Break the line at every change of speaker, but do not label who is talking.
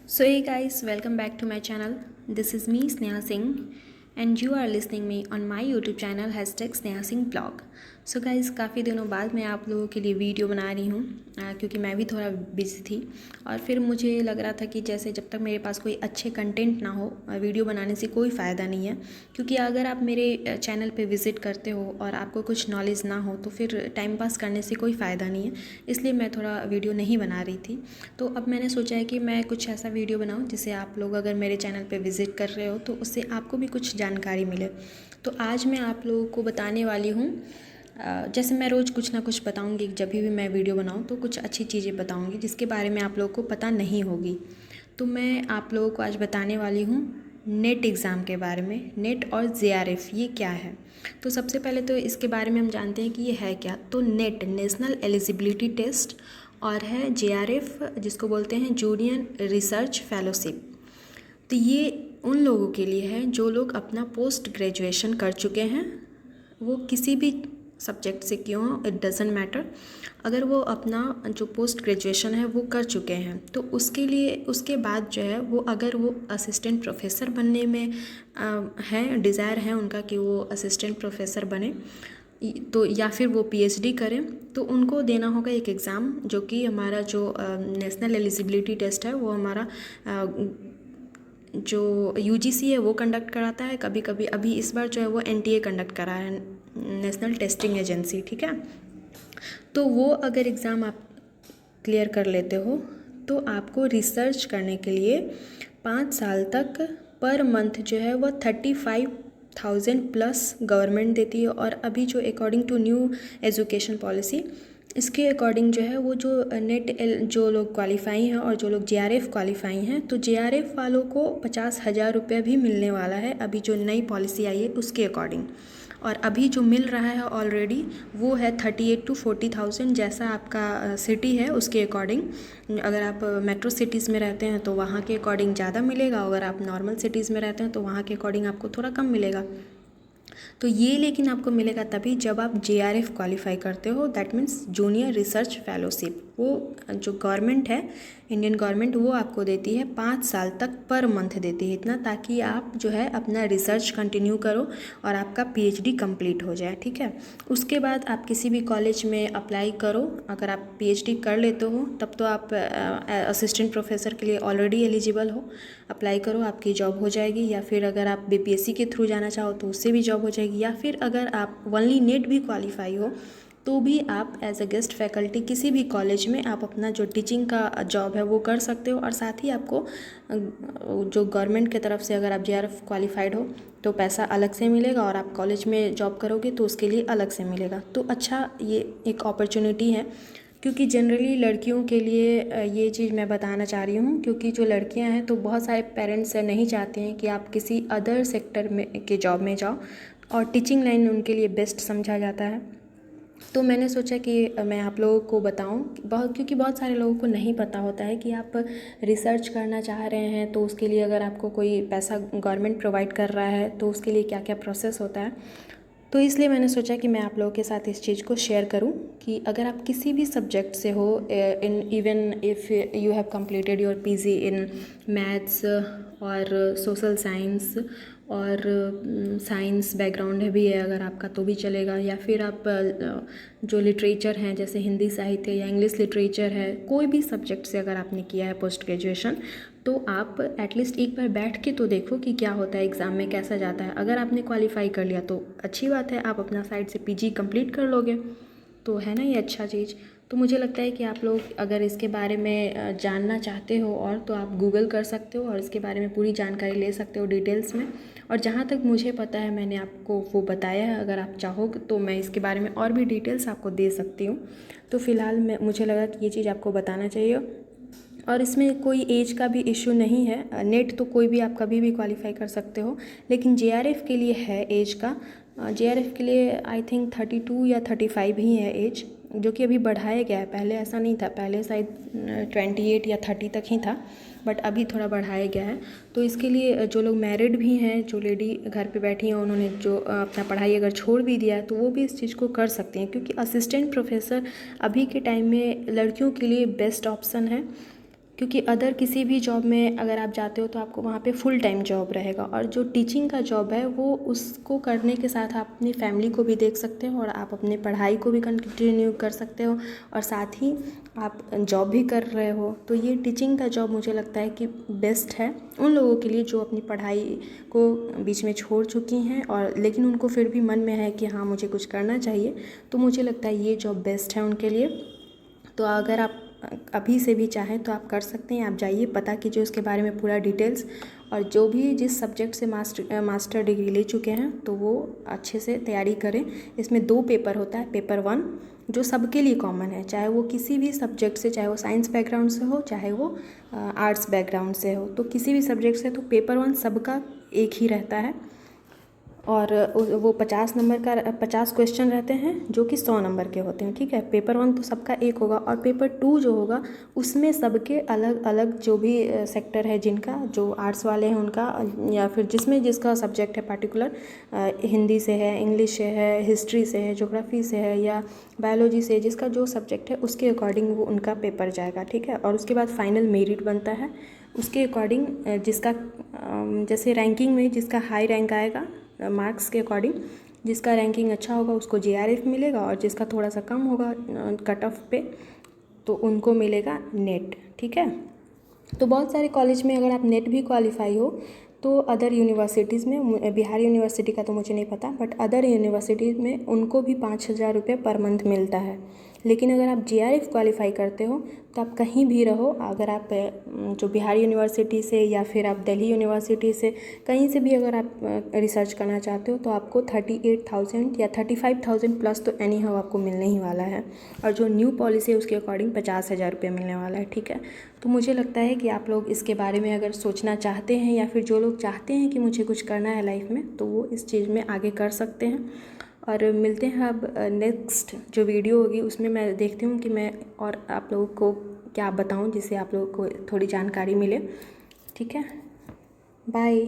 So hey guys, welcome back to my channel. This is me Sneha Singh and you are listening me on my YouTube channel #Sneha Singh Blog. So guys, काफ़ी दिनों बाद मैं आप लोगों के लिए video बना रही हूँ क्योंकि मैं भी थोड़ा बिजी थी और फिर मुझे लग रहा था कि जैसे जब तक मेरे पास कोई अच्छे कंटेंट ना हो वीडियो बनाने से कोई फ़ायदा नहीं है। क्योंकि अगर आप मेरे चैनल पे विज़िट करते हो और आपको कुछ नॉलेज ना हो तो फिर टाइम पास करने से कोई फ़ायदा नहीं है, इसलिए मैं थोड़ा वीडियो नहीं बना रही थी। तो अब मैंने सोचा है कि मैं कुछ ऐसा वीडियो बनाऊं जिससे आप लोग अगर मेरे चैनल पे विज़िट कर रहे हो तो उससे आपको भी कुछ जानकारी मिले। तो आज मैं आप लोगों को बताने वाली हूँ, जैसे मैं रोज़ कुछ ना कुछ बताऊँगी, जब भी मैं वीडियो बनाऊँ तो कुछ अच्छी चीज़ें बताऊँगी जिसके बारे में आप लोगों को पता नहीं होगी। तो मैं आप लोगों को आज बताने वाली हूँ नेट एग्ज़ाम के बारे में। नेट और JRF ये क्या है? तो सबसे पहले तो इसके बारे में हम जानते हैं कि ये है क्या। तो नेट नेशनल एलिजिबिलिटी टेस्ट और है JRF जिसको बोलते हैं जूनियर रिसर्च फेलोशिप। तो ये उन लोगों के लिए है जो लोग अपना पोस्ट ग्रेजुएशन कर चुके हैं, वो किसी भी सब्जेक्ट से क्यों हो, इट डजेंट मैटर। अगर वो अपना जो पोस्ट ग्रेजुएशन है वो कर चुके हैं तो उसके लिए उसके बाद जो है वो अगर वो असिस्टेंट प्रोफेसर बनने में है, डिज़ायर है उनका कि वो असिस्टेंट प्रोफेसर बने तो या फिर वो PhD करें तो उनको देना होगा एक एग्ज़ाम जो कि हमारा जो नेशनल एलिजिबिलिटी टेस्ट है वो हमारा जो UGC है वो कंडक्ट कराता है। कभी कभी अभी इस बार जो है वो NTA कंडक्ट करा है, नेशनल टेस्टिंग एजेंसी, ठीक है। तो वो अगर एग्ज़ाम आप क्लियर कर लेते हो तो आपको रिसर्च करने के लिए 5 साल तक पर मंथ जो है वो 35,000 प्लस गवर्नमेंट देती है। और अभी जो according to new education policy इसके अकॉर्डिंग जो है वो जो नेट जो लोग क्वालिफाई हैं और जो लोग JRF क्वालिफाई हैं तो JRF वालों को 50,000 रुपये भी मिलने वाला है अभी जो नई पॉलिसी आई है उसके अकॉर्डिंग। और अभी जो मिल रहा है ऑलरेडी वो है 38 to 40,000, जैसा आपका सिटी है उसके अकॉर्डिंग। अगर आप मेट्रो सिटीज़ में रहते हैं तो वहाँ के अकॉर्डिंग ज़्यादा मिलेगा, अगर आप नॉर्मल सिटीज़ में रहते हैं तो वहाँ के अकॉर्डिंग आपको थोड़ा कम मिलेगा। तो ये लेकिन आपको मिलेगा तभी जब आप JRF क्वालिफाई करते हो, that means junior research fellowship. वो जो गवर्नमेंट है, इंडियन गवर्नमेंट, वो आपको देती है 5 साल तक पर मंथ देती है इतना, ताकि आप जो है अपना रिसर्च कंटिन्यू करो और आपका PhD कंप्लीट हो जाए, ठीक है। उसके बाद आप किसी भी कॉलेज में अप्लाई करो। अगर आप PhD कर लेते हो तब तो आप असिस्टेंट प्रोफेसर के लिए ऑलरेडी एलिजिबल हो, अप्लाई करो, आपकी जॉब हो जाएगी। या फिर अगर आप BPSC के थ्रू जाना चाहो तो उससे भी जॉब हो जाएगी। या फिर अगर आप ओनली नेट भी क्वालिफाई हो तो भी आप एज अ गेस्ट फैकल्टी किसी भी कॉलेज में आप अपना जो टीचिंग का जॉब है वो कर सकते हो। और साथ ही आपको जो गवर्नमेंट की तरफ से अगर आप JRF क्वालिफाइड हो तो पैसा अलग से मिलेगा और आप कॉलेज में जॉब करोगे तो उसके लिए अलग से मिलेगा। तो अच्छा, ये एक अपॉर्चुनिटी है क्योंकि जनरली लड़कियों के लिए ये चीज़ मैं बताना चाह रही हूँ, क्योंकि जो लड़कियाँ हैं तो बहुत सारे पेरेंट्स नहीं चाहते हैं कि आप किसी अदर सेक्टर में के जॉब में जाओ और टीचिंग लाइन उनके लिए बेस्ट समझा जाता है। तो मैंने सोचा कि मैं आप लोगों को बताऊं, क्योंकि बहुत सारे लोगों को नहीं पता होता है कि आप रिसर्च करना चाह रहे हैं तो उसके लिए अगर आपको कोई पैसा गवर्नमेंट प्रोवाइड कर रहा है तो उसके लिए क्या क्या प्रोसेस होता है। तो इसलिए मैंने सोचा कि मैं आप लोगों के साथ इस चीज़ को शेयर करूं कि अगर आप किसी भी सब्जेक्ट से हो, in even if you have completed your PG in maths और सोशल साइंस और साइंस बैकग्राउंड है भी है अगर आपका तो भी चलेगा। या फिर आप जो लिटरेचर हैं जैसे हिंदी साहित्य या इंग्लिश लिटरेचर है, कोई भी सब्जेक्ट से अगर आपने किया है पोस्ट ग्रेजुएशन तो आप एटलीस्ट एक बार बैठ के तो देखो कि क्या होता है एग्ज़ाम में, कैसा जाता है। अगर आपने क्वालिफाई कर लिया तो अच्छी बात है, आप अपना साइड से PG कंप्लीट कर लोगे, तो है ना ये अच्छा चीज़। तो मुझे लगता है कि आप लोग अगर इसके बारे में जानना चाहते हो और तो आप गूगल कर सकते हो और इसके बारे में पूरी जानकारी ले सकते हो डिटेल्स में। और जहाँ तक मुझे पता है मैंने आपको वो बताया है, अगर आप चाहो तो मैं इसके बारे में और भी डिटेल्स आपको दे सकती हूँ। तो फ़िलहाल मुझे लगा कि ये चीज़ आपको बताना चाहिए। और इसमें कोई एज का भी इशू नहीं है, नेट तो कोई भी आप कभी भी क्वालिफाई कर सकते हो, लेकिन JRF के लिए है एज का। JRF के लिए आई थिंक 32 या 35 ही है एज, जो कि अभी बढ़ाया गया है। पहले ऐसा नहीं था, पहले शायद 28 या 30 तक ही था, बट अभी थोड़ा बढ़ाया गया है। तो इसके लिए जो लोग मैरिड भी हैं, जो लेडी घर पे बैठी हैं, उन्होंने जो अपना पढ़ाई अगर छोड़ भी दिया है तो वो भी इस चीज़ को कर सकती हैं, क्योंकि असिस्टेंट प्रोफेसर अभी के टाइम में लड़कियों के लिए बेस्ट ऑप्शन है। क्योंकि अदर किसी भी जॉब में अगर आप जाते हो तो आपको वहाँ पे फुल टाइम जॉब रहेगा, और जो टीचिंग का जॉब है वो उसको करने के साथ आप अपनी फैमिली को भी देख सकते हो और आप अपने पढ़ाई को भी कंटिन्यू कर सकते हो और साथ ही आप जॉब भी कर रहे हो। तो ये टीचिंग का जॉब मुझे लगता है कि बेस्ट है उन लोगों के लिए जो अपनी पढ़ाई को बीच में छोड़ चुकी हैं और लेकिन उनको फिर भी मन में है कि हाँ मुझे कुछ करना चाहिए, तो मुझे लगता है ये जॉब बेस्ट है उनके लिए। तो अगर आप अभी से भी चाहें तो आप कर सकते हैं, आप जाइए, पता कीजिए उसके बारे में पूरा डिटेल्स, और जो भी जिस सब्जेक्ट से मास्टर डिग्री ले चुके हैं तो वो अच्छे से तैयारी करें। इसमें 2 पेपर होता है, पेपर 1 जो सबके लिए कॉमन है, चाहे वो किसी भी सब्जेक्ट से, चाहे वो साइंस बैकग्राउंड से हो चाहे वो आर्ट्स बैकग्राउंड से हो, तो किसी भी सब्जेक्ट से तो पेपर 1 सबका एक ही रहता है और वो 50 नंबर का 50 क्वेश्चन रहते हैं जो कि 100 नंबर के होते हैं, ठीक है। पेपर 1 तो सबका एक होगा और पेपर 2 जो होगा उसमें सबके अलग अलग जो भी सेक्टर है जिनका, जो आर्ट्स वाले हैं उनका, या फिर जिसमें जिसका सब्जेक्ट है पार्टिकुलर, हिंदी से है, इंग्लिश से है, हिस्ट्री से है, ज्योग्राफी से है या बायोलॉजी से, जिसका जो सब्जेक्ट है उसके अकॉर्डिंग वो उनका पेपर जाएगा, ठीक है। और उसके बाद फाइनल मेरिट बनता है उसके अकॉर्डिंग, जिसका जैसे रैंकिंग में जिसका हाई रैंक आएगा मार्क्स के अकॉर्डिंग, जिसका रैंकिंग अच्छा होगा उसको JRF मिलेगा और जिसका थोड़ा सा कम होगा कट ऑफ पे तो उनको मिलेगा नेट, ठीक है। तो बहुत सारे कॉलेज में अगर आप नेट भी क्वालिफाई हो तो अदर यूनिवर्सिटीज़ में, बिहार यूनिवर्सिटी का तो मुझे नहीं पता, बट अदर यूनिवर्सिटीज़ में उनको भी 5,000 रुपये पर मंथ मिलता है। लेकिन अगर आप JRF क्वालिफाई करते हो तो आप कहीं भी रहो, अगर आप जो बिहार यूनिवर्सिटी से या फिर आप दिल्ली यूनिवर्सिटी से कहीं से भी अगर आप रिसर्च करना चाहते हो तो आपको 38,000 या 35,000 प्लस तो एनी हाउ आपको मिलने ही वाला है, और जो न्यू पॉलिसी है उसके अकॉर्डिंग 50,000 रुपये मिलने वाला है, ठीक है। तो मुझे लगता है कि आप लोग इसके बारे में अगर सोचना चाहते हैं या फिर जो लोग चाहते हैं कि मुझे कुछ करना है लाइफ में तो वो इस चीज़ में आगे कर सकते हैं। और मिलते हैं अब नेक्स्ट जो वीडियो होगी उसमें मैं देखती हूँ कि मैं और आप लोगों को क्या बताऊँ जिससे आप लोगों को थोड़ी जानकारी मिले, ठीक है। बाय।